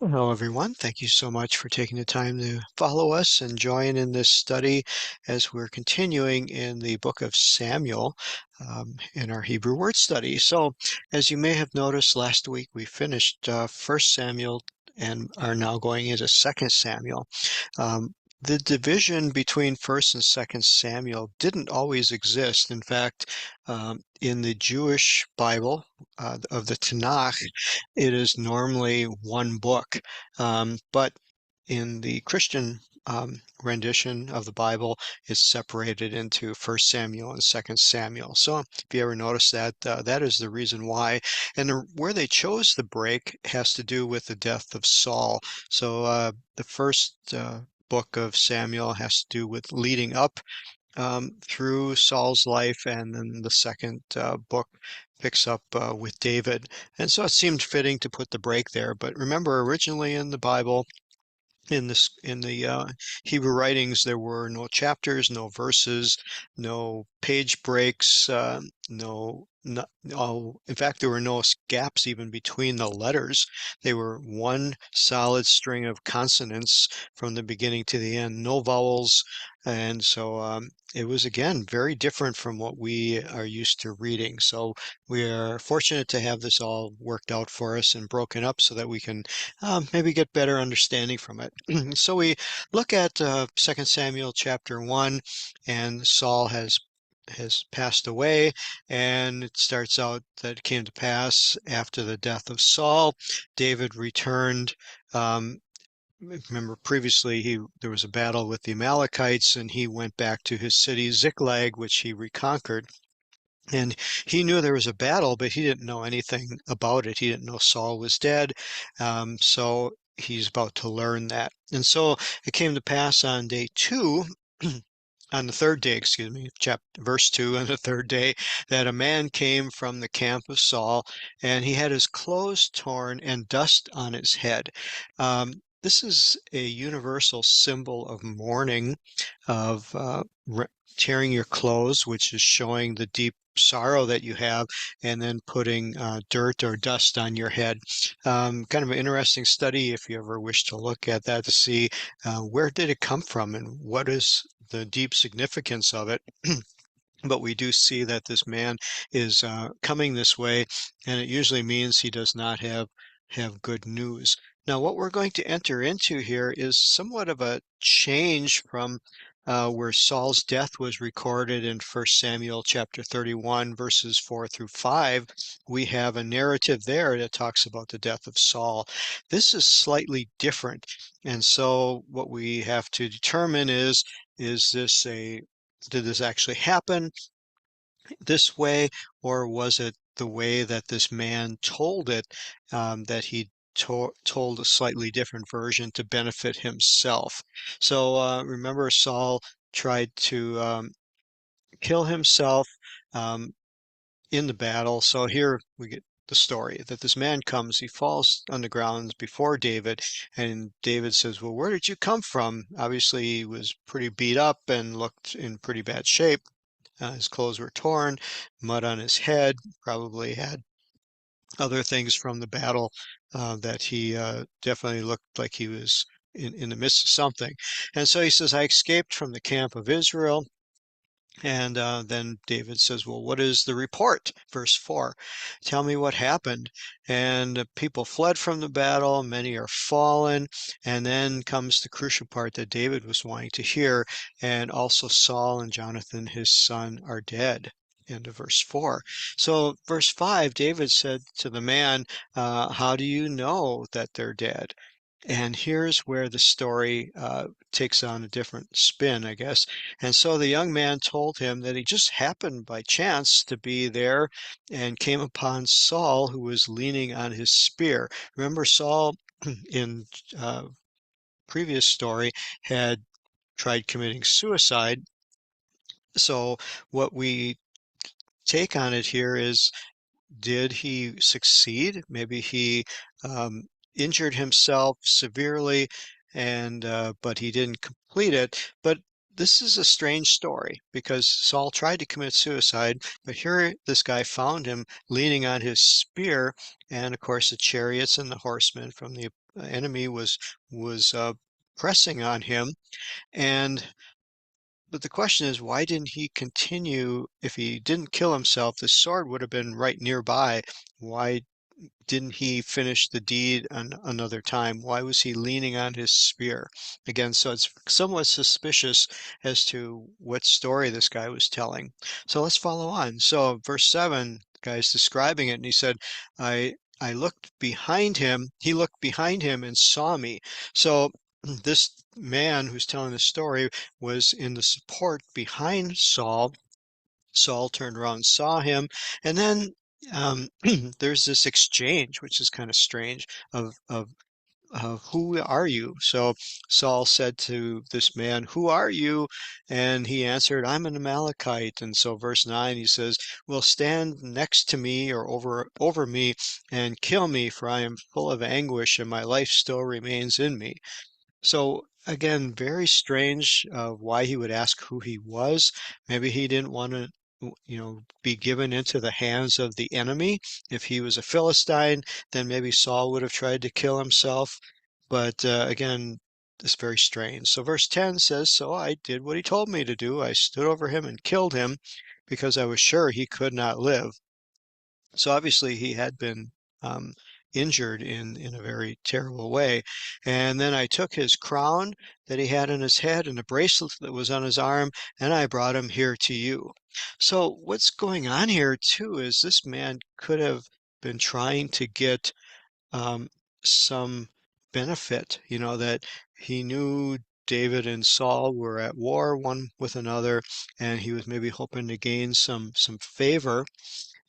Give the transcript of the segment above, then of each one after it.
Hello, everyone. Thank you so much for taking the time to follow us and join in this study as we're continuing in the book of Samuel in our Hebrew word study. So, as you may have noticed, last week we finished 1 Samuel and are now going into 2 Samuel. The division between 1st and 2nd Samuel didn't always exist. In fact, in the Jewish Bible of the Tanakh, it is normally one book. But in the Christian rendition of the Bible, it's separated into 1st Samuel and 2nd Samuel. So if you ever notice that, that is the reason why. And where they chose the break has to do with the death of Saul. So the first book of Samuel has to do with leading up through Saul's life, and then the second book picks up with David. And so it seemed fitting to put the break there. But remember, originally in the Bible, in the Hebrew writings, there were no chapters, no verses, no page breaks, no, in fact, there were no gaps even between the letters. They were one solid string of consonants from the beginning to the end, no vowels. And so it was, again, very different from what we are used to reading. So we are fortunate to have this all worked out for us and broken up so that we can maybe get better understanding from it. So we look at 2 Samuel chapter 1, and Saul has passed away, and it starts out that it came to pass after the death of Saul, David returned. Um, Remember previously there was a battle with the Amalekites, and he went back to his city Ziklag, which he reconquered. And he knew there was a battle, but he didn't know anything about it. He didn't know Saul was dead. So he's about to learn that. And so it came to pass on day two, on the third day, excuse me, verse 2, on the third day, that a man came from the camp of Saul, and he had his clothes torn and dust on his head. This is a universal symbol of mourning, of tearing your clothes, which is showing the deep sorrow that you have, and then putting dirt or dust on your head. Kind of an interesting study if you ever wish to look at that to see where did it come from and what is the deep significance of it. But we do see that this man is coming this way, and it usually means he does not have good news. Now, what we're going to enter into here is somewhat of a change from where Saul's death was recorded in 1 Samuel chapter 31, verses 4 through 5. We have a narrative there that talks about the death of Saul. This is slightly different. And so what we have to determine is this a did this actually happen this way, or was it the way that this man told it, that he told a slightly different version to benefit himself? So remember, Saul tried to kill himself um, in the battle. So here we get the story that this man comes, he falls on the ground before David, and David says, "Well, where did you come from?" Obviously, he was pretty beat up and looked in pretty bad shape. His clothes were torn, mud on his head, probably had other things from the battle that he definitely looked like he was in the midst of something. And so he says, "I escaped from the camp of Israel." And then David says, "Well, what is the report?" Verse 4, "Tell me what happened." And people fled from the battle, many are fallen. And then comes the crucial part that David was wanting to hear. And also Saul and Jonathan, his son, are dead. End of verse 4. So, verse 5, David said to the man, "How do you know that they're dead?" And here's where the story takes on a different spin, I guess. And so the young man told him that he just happened by chance to be there and came upon Saul, who was leaning on his spear. Remember, Saul in previous story had tried committing suicide. So what we take on it here is, did he succeed? Maybe he um, injured himself severely, and but he didn't complete it. But this is a strange story because Saul tried to commit suicide, but here this guy found him leaning on his spear, and of course the chariots and the horsemen from the enemy was pressing on him. And but the question is, why didn't he continue? If he didn't kill himself, the sword would have been right nearby. Why didn't he finish the deed another time? Why was he leaning on his spear? Again, so it's somewhat suspicious as to what story this guy was telling. So let's follow on. So verse 7, the guy's describing it, and he said, I looked behind him. He looked behind him and saw me. So this man who's telling the story was in the support behind Saul. Saul turned around and saw him, and then there's this exchange, which is kind of strange, of who are you? So Saul said to this man, "Who are you?" And he answered, "I'm an Amalekite." And so verse 9, he says, "Well, stand next to me or over me and kill me, for I am full of anguish, and my life still remains in me." So again, very strange why he would ask who he was. Maybe he didn't want to, be given into the hands of the enemy. If he was a Philistine, then maybe Saul would have tried to kill himself. But again, it's very strange. So verse 10 says, "So I did what he told me to do. I stood over him and killed him because I was sure he could not live." So obviously he had been injured in a very terrible way. And then I took his crown that he had on his head and the bracelet that was on his arm, and I brought him here to you. So what's going on here too is this man could have been trying to get um, some benefit, that he knew David and Saul were at war one with another, and he was maybe hoping to gain some favor.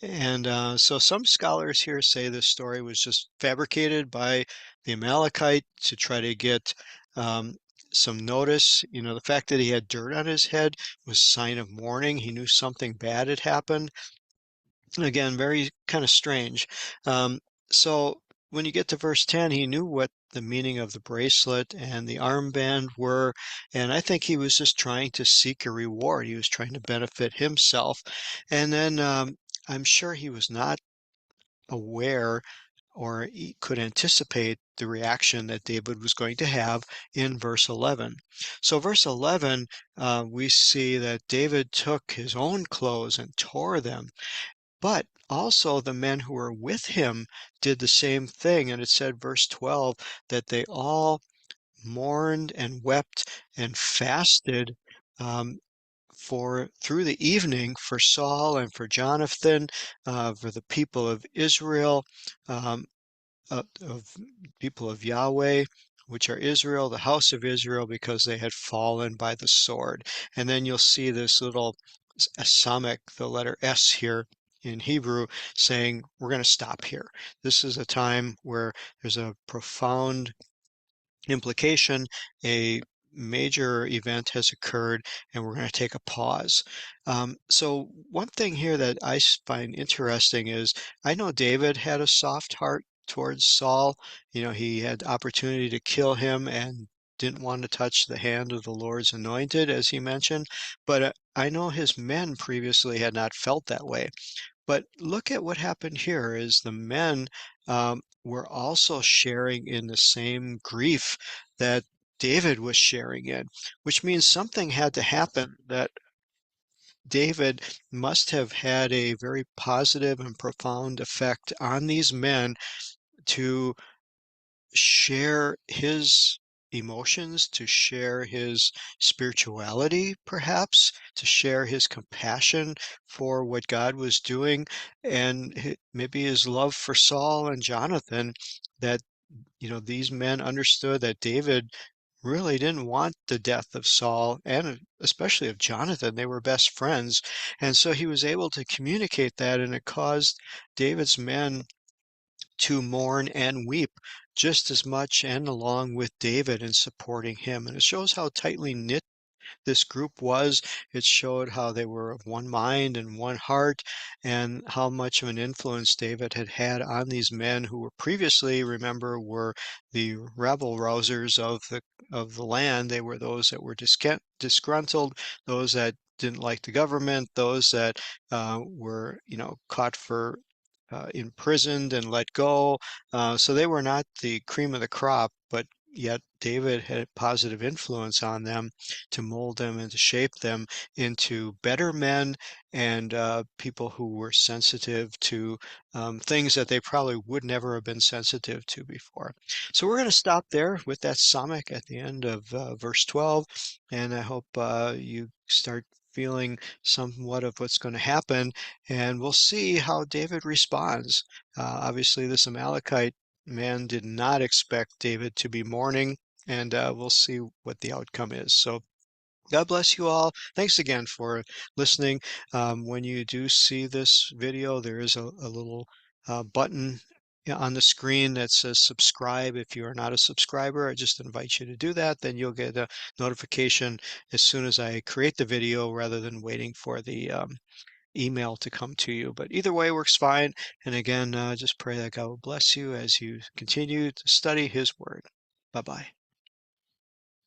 And so some scholars here say this story was just fabricated by the Amalekite to try to get um, some notice. The fact that he had dirt on his head was a sign of mourning. He knew something bad had happened. Again, very kind of strange. So when you get to verse 10, he knew what the meaning of the bracelet and the armband were, and I think he was just trying to seek a reward. He was trying to benefit himself. And then I'm sure he was not aware or he could anticipate the reaction that David was going to have in verse 11. So, verse 11, we see that David took his own clothes and tore them, but also the men who were with him did the same thing. And it said, verse 12, that they all mourned and wept and fasted um, for through the evening for Saul and for Jonathan, for the people of Israel, um, of people of Yahweh, which are Israel, the house of Israel, because they had fallen by the sword. And then you'll see this little asamic, the letter S here in Hebrew, saying, we're going to stop here. This is a time where there's a profound implication, a major event has occurred, and we're going to take a pause. So one thing here that I find interesting is I know David had a soft heart towards Saul. He had opportunity to kill him and didn't want to touch the hand of the Lord's anointed, as he mentioned. But I know his men previously had not felt that way. But look at what happened here is the men were also sharing in the same grief that David was sharing in, which means something had to happen that David must have had a very positive and profound effect on these men to share his emotions, to share his spirituality, perhaps, to share his compassion for what God was doing, and maybe his love for Saul and Jonathan, that, these men understood that David really didn't want the death of Saul and especially of Jonathan. They were best friends. And so he was able to communicate that, and it caused David's men to mourn and weep just as much and along with David in supporting him. And it shows how tightly knit this group was. It showed how they were of one mind and one heart, and how much of an influence David had had on these men who were previously, remember, were the rabble rousers of the land. They were those that were disgruntled, those that didn't like the government, those that were, caught for imprisoned and let go. So they were not the cream of the crop, but yet David had a positive influence on them to mold them and to shape them into better men and people who were sensitive to things that they probably would never have been sensitive to before. So we're going to stop there with that summit at the end of verse 12, and I hope you start feeling somewhat of what's going to happen, and we'll see how David responds. Obviously, this Amalekite man did not expect David to be mourning, and we'll see what the outcome is. So, God bless you all. Thanks again for listening. When you do see this video, there is a little button on the screen that says subscribe. If you are not a subscriber, I just invite you to do that. Then you'll get a notification as soon as I create the video rather than waiting for the email to come to you. But either way works fine. And again, just pray that God will bless you as you continue to study His Word. Bye bye.